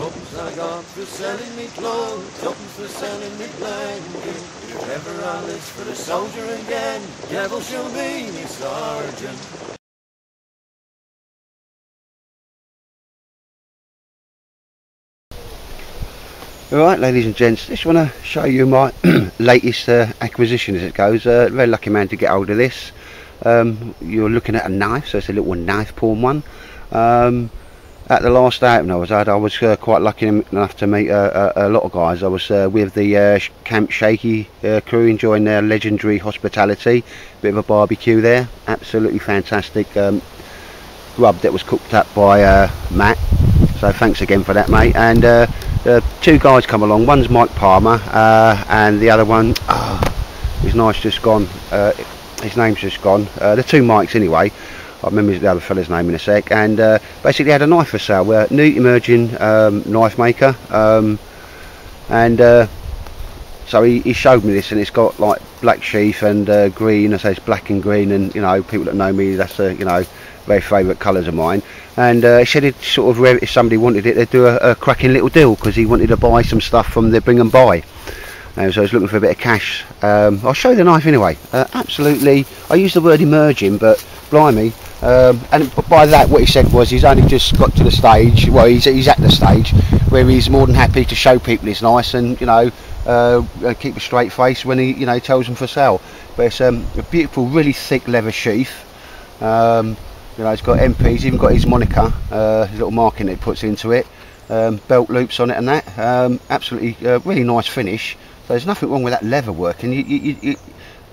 Ups I got for selling me clothes, ups for selling me blanket. If ever I list for the soldier again, devil shall be me sergeant. Alright ladies and gents, just want to show you my latest acquisition as it goes. Very lucky man to get hold of this. You're looking at a knife, so it's a little knife pawn one. At the last outing I was at, I was quite lucky enough to meet a lot of guys. I was with the Camp Shaky crew, enjoying their legendary hospitality. Bit of a barbecue there, absolutely fantastic grub that was cooked up by Matt. So thanks again for that, mate. And two guys come along. One's Mike Palmer, and the other one, his knife's just gone. His name's just gone. The two Mikes anyway. I remember the other fella's name in a sec. And basically had a knife for sale. We're a new emerging knife maker, and so he showed me this, and it's got like black sheath and green. I say it's black and green, and you know, people that know me, that's you know, very favourite colours of mine. And he said it sort of, if somebody wanted it, they'd do a cracking little deal, because he wanted to buy some stuff from the Bring and Buy. So I was looking for a bit of cash. I'll show you the knife anyway. Absolutely, I use the word emerging, but blimey. And by that, what he said was he's only just got to the stage, well, he's at the stage where he's more than happy to show people his knife, and you know, keep a straight face when he, you know, tells them for sale. But it's a beautiful, really thick leather sheath. You know, it's got MPs, he's even got his moniker, his little marking that he puts into it, belt loops on it and that. Absolutely really nice finish. So there's nothing wrong with that leather work, and you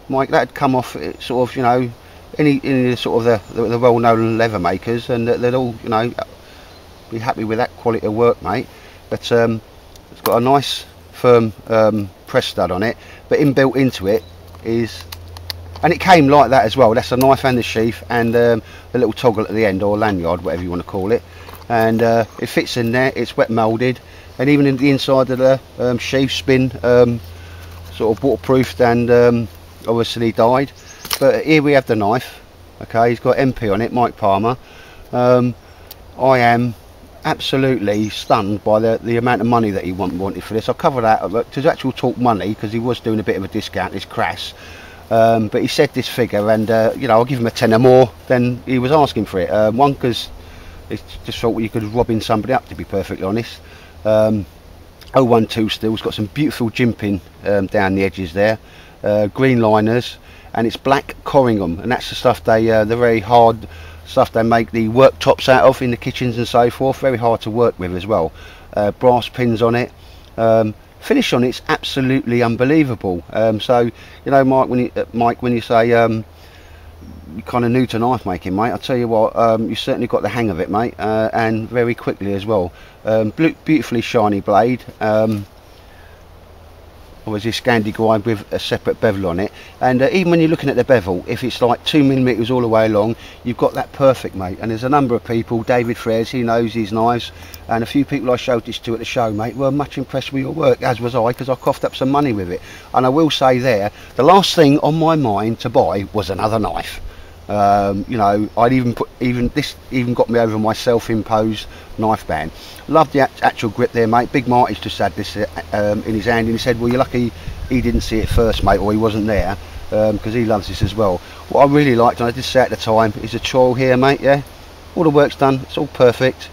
Mike, that'd come off sort of, you know, any sort of the well-known leather makers, and they'd all, you know, be happy with that quality of work, mate. But it's got a nice firm press stud on it, but inbuilt into it is, and it came like that as well. That's the knife and the sheath, and the little toggle at the end, or lanyard, whatever you want to call it. And it fits in there. It's wet moulded, and even in the inside of the sheath's been sort of waterproofed and obviously dyed. But here we have the knife. Okay, he's got MP on it, Mike Palmer. I am absolutely stunned by the amount of money that he wanted for this. I'll cover that to actual talk money, because he was doing a bit of a discount. It's crass. But he said this figure, and you know, I'll give him a tenner more than he was asking for it. One, because it's just thought you could robbing somebody up, to be perfectly honest. 012 steel, it's got some beautiful jimping down the edges there, green liners, and it's black Corringham, and that's the stuff they the very hard stuff they make the worktops out of in the kitchens and so forth. Very hard to work with as well. Brass pins on it. Finish on it's absolutely unbelievable. So you know, Mike, when you say you're kind of new to knife making, mate, I'll tell you what, you certainly got the hang of it, mate, and very quickly as well. Beautifully shiny blade. Obviously Scandi guide with a separate bevel on it, and even when you're looking at the bevel, if it's like 2mm all the way along, you've got that perfect, mate. And there's a number of people, David Frez, he knows his knives, and a few people I showed this to at the show, mate, were much impressed with your work, as was I, because I coughed up some money with it. And I will say there, the last thing on my mind to buy was another knife. You know, I'd even got me over my self-imposed knife ban. Love the actual grip there, mate. Big Marty's just had this in his hand, and he said, well, you're lucky he didn't see it first, mate, or he wasn't there, because he loves this as well. What I really liked, and I did say at the time, is the choil here, mate. Yeah, all the work's done, it's all perfect.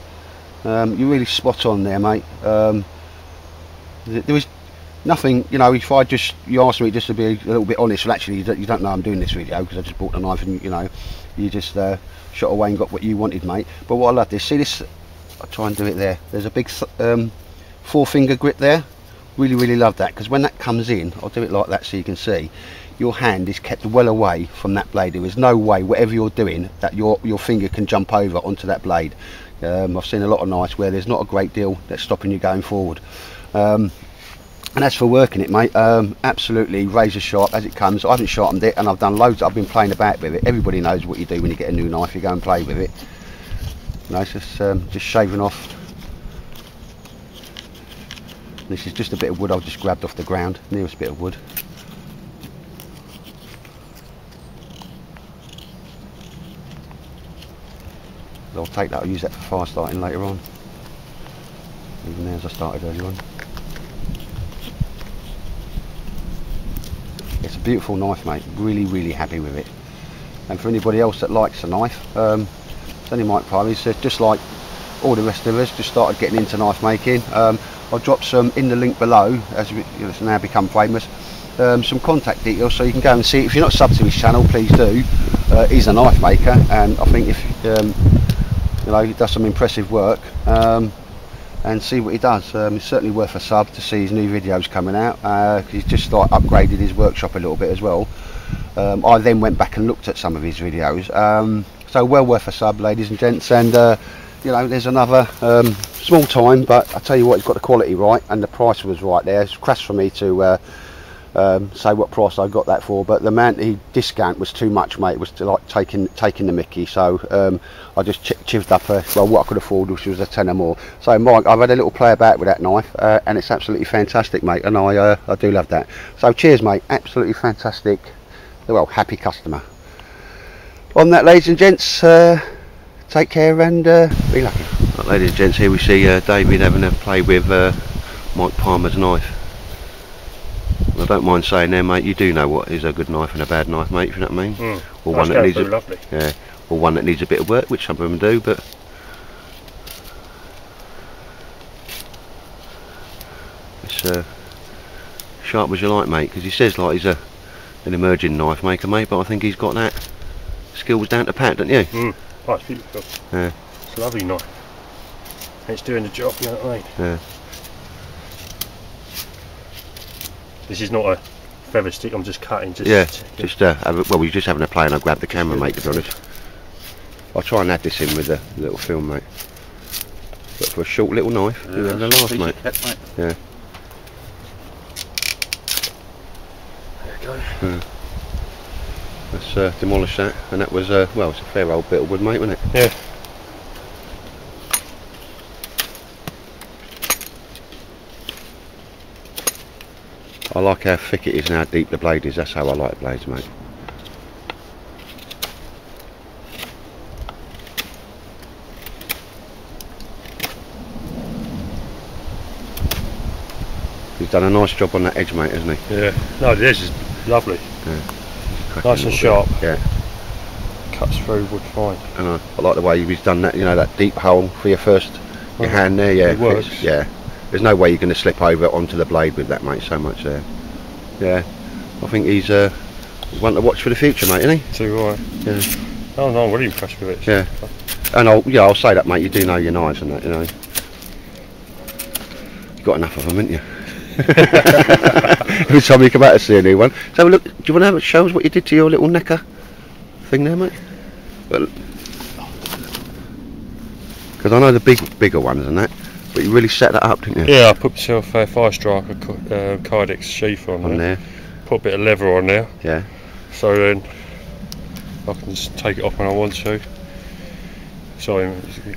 You're really spot on there, mate. There was nothing, you know, if you asked me just to be a little bit honest, well, actually you don't know I'm doing this video, because I just bought the knife, and you know, you just shot away and got what you wanted, mate. But what I love this, see this, I'll try and do it there, there's a big 4-finger grip there. Really love that, because when that comes in, I'll do it like that so you can see, your hand is kept well away from that blade. There is no way, whatever you're doing, that your finger can jump over onto that blade. I've seen a lot of knives where there's not a great deal that's stopping you going forward. And as for working it, mate, absolutely razor sharp as it comes. I haven't sharpened it, and I've done loads. I've been playing about with it. Everybody knows what you do when you get a new knife. You go and play with it. You know, it's just shaving off. This is just a bit of wood I've just grabbed off the ground, nearest bit of wood. I'll take that, I'll use that for fire starting later on. Even there as I started earlier on. It's a beautiful knife, mate. Really happy with it. And for anybody else that likes a knife, it's only Mike Prime. He's just like all the rest of us, just started getting into knife making. I'll drop some in the link below, as it's now become famous, some contact details so you can go and see it. If you're not subbed to his channel, please do. He's a knife maker, and I think if you know, he does some impressive work, and see what he does. It's certainly worth a sub to see his new videos coming out, cause he's just like upgraded his workshop a little bit as well. I then went back and looked at some of his videos, so well worth a sub, ladies and gents. And you know, there's another small time, but I tell you what, he's got the quality right and the price was right there. It's crass for me to say what price I got that for, but the amount he discount was too much, mate. It was like taking the mickey. So I just chived up well, what I could afford, which was a tenner more. So Mike, I've had a little play about with that knife, and it's absolutely fantastic, mate, and I do love that. So cheers, mate. Absolutely fantastic. Well, happy customer. On that, ladies and gents, take care and be lucky. Right, ladies and gents, here we see David having a play with Mike Palmer's knife. I don't mind saying there, mate, you do know what is a good knife and a bad knife, mate, if you know what I mean. Or one that needs or one that needs a bit of work, which some of them do, but it's sharp as you like, mate, because he says like he's an emerging knife maker, mate, but I think he's got that skills down to pat, don't you? Oh, it's beautiful. Yeah. It's a lovely knife. It's doing the job, you know what I mean? Yeah. This is not a feather stick, I'm just cutting. Well, we're just having a play and I grabbed the camera, mate, to be honest. I'll try and add this in with a little film, mate. But for a short little knife, you're having a laugh, mate. Yeah. There you go. Yeah. Let's demolish that, and that was, well, it's a fair old bit of wood, mate, wasn't it? Yeah. I like how thick it is and how deep the blade is. That's how I like blades, mate. He's done a nice job on that edge, mate, hasn't he? Yeah. No, the edge is lovely. Yeah. Nice and sharp. Yeah. Cuts through wood fine. And I like the way he's done that, you know, that deep hole for your hand there. Yeah. It works. Yeah. There's no way you're going to slip over onto the blade with that, mate, so much there. Yeah, I think he's one to watch for the future, mate, isn't he? Too right. Yeah. Oh no, I'm really impressed with it. Yeah. And I'll say that, mate, you do know your knives and that, you know. You've got enough of them, haven't you? Every time you come out to see a new one. So look, do you want to have a show us what you did to your little necker thing there, mate? Because I know the bigger ones and that, but you really set that up, didn't you? Yeah, I put myself a Fire Striker Kydex sheath on there. Put a bit of leather on there. Yeah. So then I can just take it off when I want to. So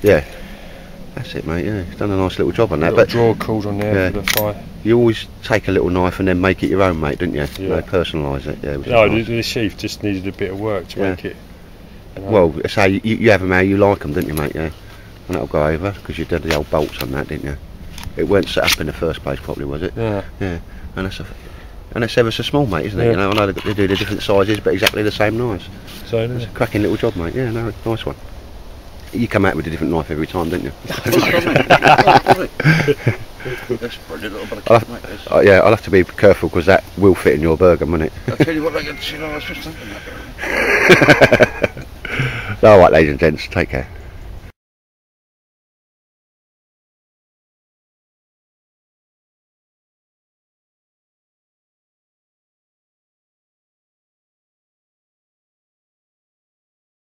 yeah. That's it, mate. Yeah, you've done a nice little job on that. But draw cord on there for the fire. You always take a little knife and then make it your own, mate, don't you? Yeah. You know, personalise it. Yeah. No, nice. the sheath just needed a bit of work to make it. Well, it's how you have them how you like them, don't you, mate? Yeah. And that'll go over because you did the old bolts on that, didn't you? It weren't set up in the first place properly, was it? Yeah. Yeah. And it's ever so small, mate, isn't it? You know, I know they do the different sizes, but exactly the same knives. So it's a cracking little job, mate. Yeah, no, nice one. You come out with a different knife every time, don't you? That's brilliant little bit of kit, mate. Yeah, I'll have to be careful because that will fit in your burger, won't it? I'll tell you what, I was just thinking that. Alright, ladies and gents, take care.